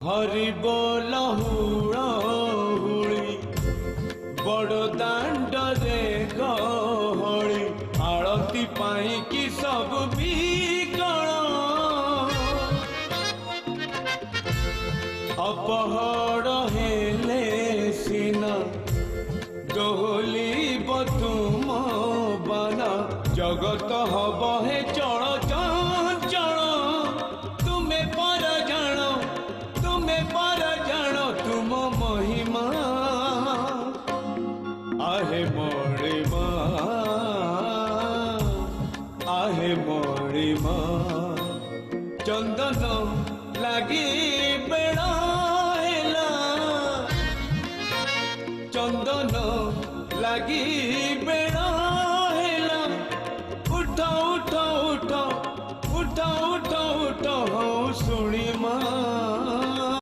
हरि बोल हुड़ी बड़ दांड रे गहली आरती पाई कि सब बिकल अपहर हेले सिना दोहली तुम बना जगत हब हे चल चल तुम्हें पर जानो तुम महिमा आहे मणिमा चंदन लगी बेड़ा हेला चंदन लगी बेड़ा